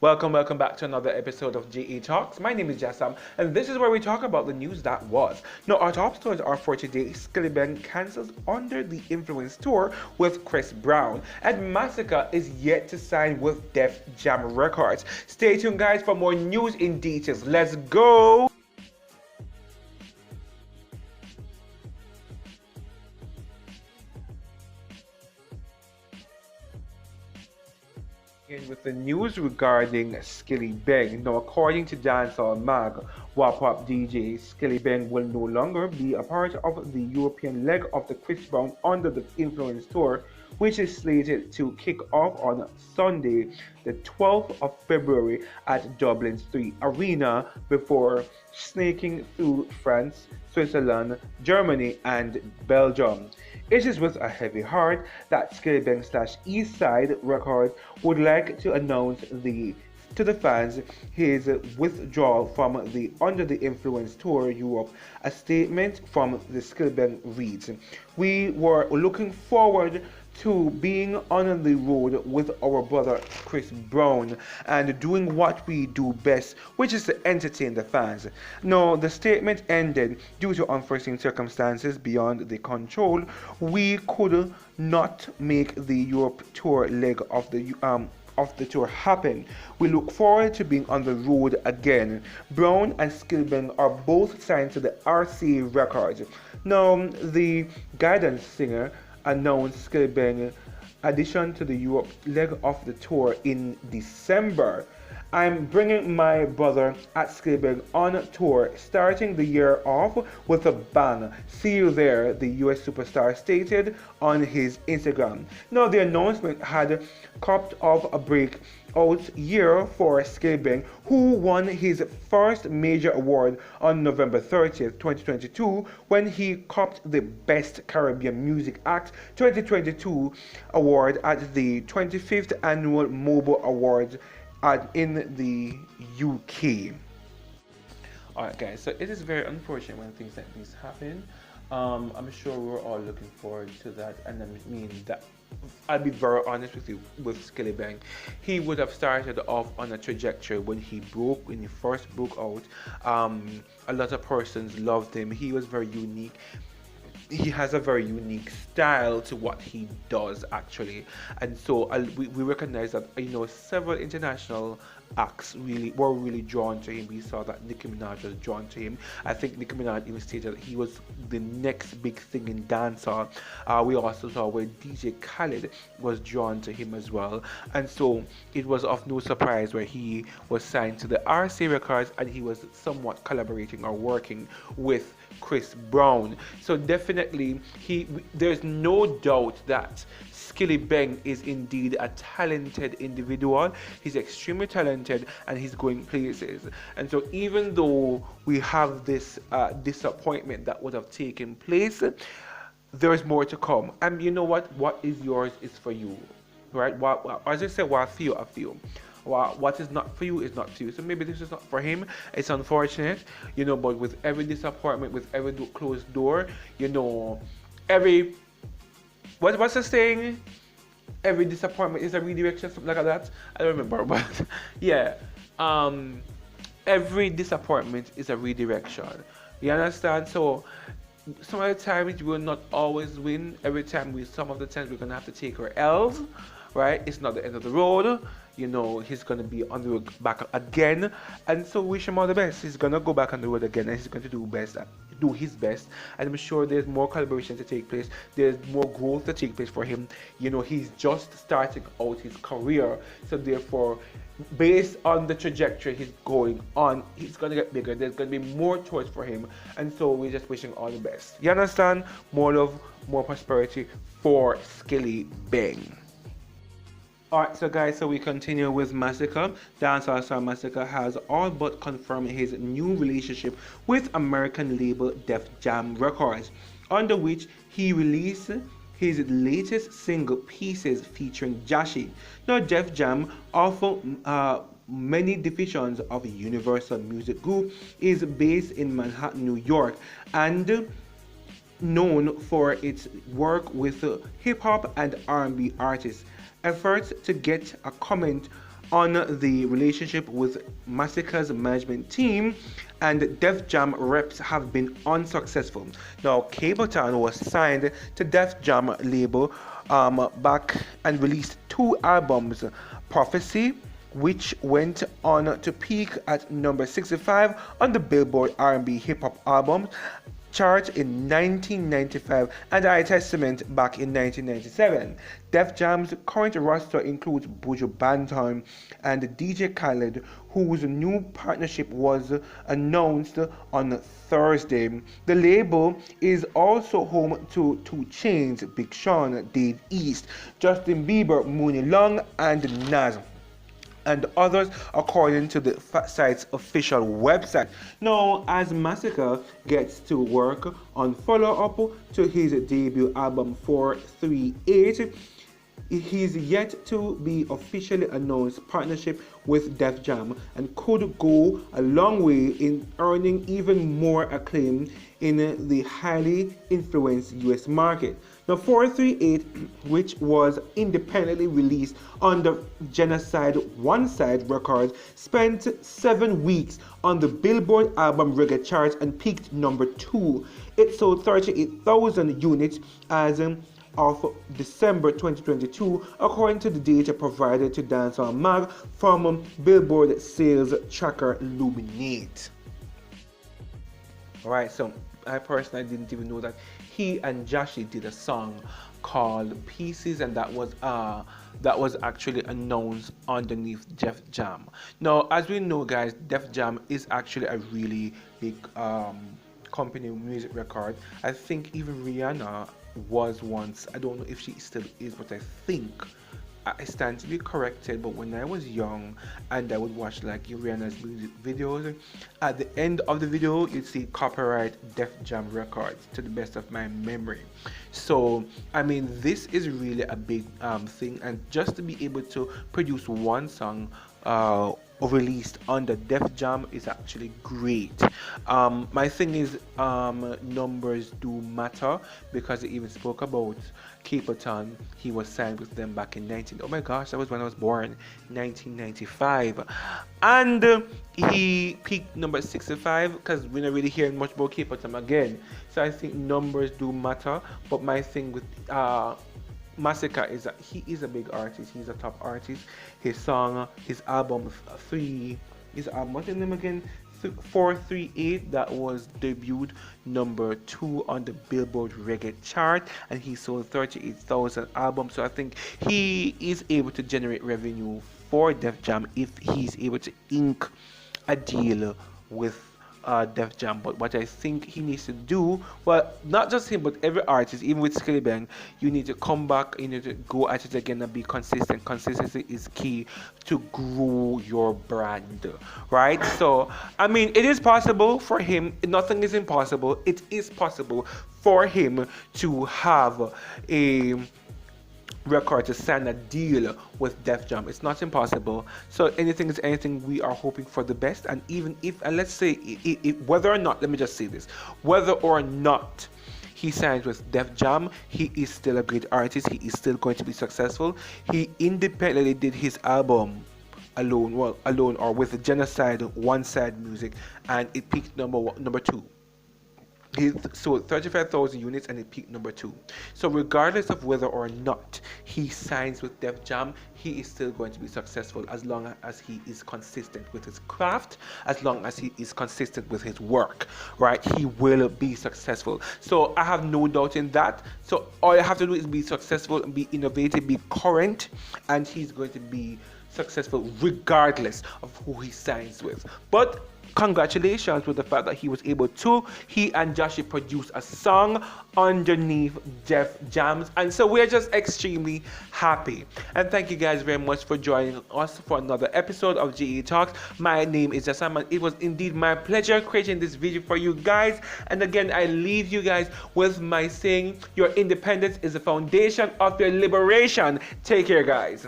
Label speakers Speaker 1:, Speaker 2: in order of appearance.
Speaker 1: Welcome back to another episode of GE Talks. My name is Jassam, and this is where we talk about the news that was. Now, our top stories are for today: Skillibeng cancels Under the Influence tour with Chris Brown, and Masika is yet to sign with Def Jam Records. Stay tuned, guys, for more news in details. Let's go! In with the news regarding Skillibeng. Now, according to Dancehall Mag, WAP DJ Skillibeng will no longer be a part of the European leg of the Chris Brown Under the Influence tour, which is slated to kick off on Sunday, the 12th of February at Dublin's 3 Arena before snaking through France, Switzerland, Germany, and Belgium. It is with a heavy heart that Skillibeng / Eastside Records would like to announce to the fans his withdrawal from the Under the Influence Tour Europe. A statement from the Skillibeng reads, "We were looking forward to being on the road with our brother Chris Brown and doing what we do best, which is to entertain the fans." Now, the statement ended due to unforeseen circumstances beyond the control. We could not make the Europe tour leg of the tour happen. We look forward to being on the road again. Brown and Skillibeng are both signed to the RCA Records. Now, the guidance singer announced Skillibeng addition to the Europe leg of the tour in December. "I'm bringing my brother at Skillibeng on tour, starting the year off with a bang. See you there," the US superstar stated on his Instagram. Now, the announcement had capped off a breakout year for Skillibeng, who won his first major award on November 30th, 2022, when he copped the Best Caribbean Music Act 2022 award at the 25th Annual Mobile Awards in the UK. Alright, guys, so it is very unfortunate when things like this happen. I'm sure we're all looking forward to that, and I mean that I'll be very honest with you with Skillibeng. He would have started off on a trajectory when he first broke out. A lot of persons loved him. He was very unique. He has a very unique style to what he does, actually, and so we recognize that several international acts were really drawn to him. We saw that Nicki Minaj was drawn to him. I think Nicki Minaj even stated that he was the next big thing in dancehall. We also saw where DJ Khaled was drawn to him as well, and so it was of no surprise where he was signed to the RCA Records and he was somewhat collaborating or working with Chris Brown. So definitely there's no doubt that Skillibeng is indeed a talented individual. He's extremely talented and he's going places. And so even though we have this disappointment that would have taken place, there is more to come. And you know what is yours is for you, right? As I said, what I feel. What is not for you is not for you. So maybe this is not for him. It's unfortunate, but with every disappointment, with every closed door, every what's the saying? Every disappointment is a redirection, something like that. I don't remember, but yeah. Every disappointment is a redirection. You understand? So some of the times we will not always win. Some of the times we're gonna have to take our L's. Right? It's not the end of the road. He's going to be on the road back again. And so wish him all the best. He's going to go back on the road again and he's going to do his best. And I'm sure there's more collaboration to take place. There's more growth to take place for him. He's just starting out his career. So therefore, based on the trajectory he's going on, he's going to get bigger. There's going to be more choice for him. And so we're just wishing all the best. You understand? More love, more prosperity for Skillibeng. Alright, so guys, we continue with Masika. Dancehall star Masika has all but confirmed his new relationship with American label Def Jam Records, under which he released his latest single, Pieces, featuring Jashi. Now, Def Jam, of many divisions of Universal Music Group, is based in Manhattan, New York, and known for its work with hip-hop and R&B artists. Efforts to get a comment on the relationship with Masika's management team, and Def Jam reps have been unsuccessful. Now, Capleton was signed to Def Jam label back and released 2 albums, Prophecy, which went on to peak at number 65 on the Billboard R&B Hip Hop Albums chart in 1995, and High Testament back in 1997. Def Jam's current roster includes Buju Banton and DJ Khaled, whose new partnership was announced on Thursday. The label is also home to 2 Chainz, Big Sean, Dave East, Justin Bieber, Mooney Long, and Nas, and others, according to the site's official website. Now, as Masika gets to work on follow-up to his debut album 438, he's yet to be officially announced partnership with Def Jam, and could go a long way in earning even more acclaim in the highly influenced US market. Now, 438, which was independently released under Genocide One Side Records, spent 7 weeks on the Billboard Album Reggae charts and peaked number 2. It sold 38,000 units as of December 2022, according to the data provided to Dancehall Mag from Billboard sales tracker Luminate. Alright, so I personally didn't even know that he and Joshie did a song called Pieces, and that was actually announced underneath Def Jam. Now, as we know, guys, Def Jam is actually a really big company, music record. I think even Rihanna was once, I don't know if she still is, but I think, I stand to be corrected, but when I was young and I would watch like Rihanna's music videos, at the end of the video you'd see copyright Def Jam Records, to the best of my memory. So I mean, this is really a big thing, and just to be able to produce one song released under Def Jam is actually great. My thing is, numbers do matter, because it even spoke about Capleton. He was signed with them back in oh my gosh, that was when I was born, 1995, and he peaked number 65, because we're not really hearing much about Capleton again. So I think numbers do matter. But my thing with Masika is that he is a big artist. He's a top artist. His song, his album, what's his name again? 438, that was debuted number 2 on the Billboard Reggae chart, and he sold 38,000 albums. So I think he is able to generate revenue for Def Jam if he's able to ink a deal with Def Jam. But what I think he needs to do, well, not just him, but every artist, even with Skillibeng, you need to come back, you need to go at it again and be consistent. Consistency is key to grow your brand, right? So I mean, it is possible for him. Nothing is impossible. It is possible for him to have a record, to sign a deal with Def Jam. It's not impossible. So anything is anything. We are hoping for the best, and even if, and let's say whether or not, let me just say this, whether or not he signs with Def Jam, he is still a great artist. He is still going to be successful. He independently did his album alone or with the Genocide One Side Music, and it peaked number 2. He sold 35,000 units and it peaked number 2. So regardless of whether or not he signs with Def Jam, he is still going to be successful as long as he is consistent with his craft, as long as he is consistent with his work, right? He will be successful. So I have no doubt in that. So all you have to do is be successful and be innovative, be current, and he's going to be successful regardless of who he signs with. But congratulations with the fact that he and Joshie produced a song underneath Def Jams, and so we're just extremely happy. And thank you guys very much for joining us for another episode of GE Talks. My name is Jasam, and it was indeed my pleasure creating this video for you guys. And again, I leave you guys with my saying, your independence is the foundation of your liberation. Take care, guys.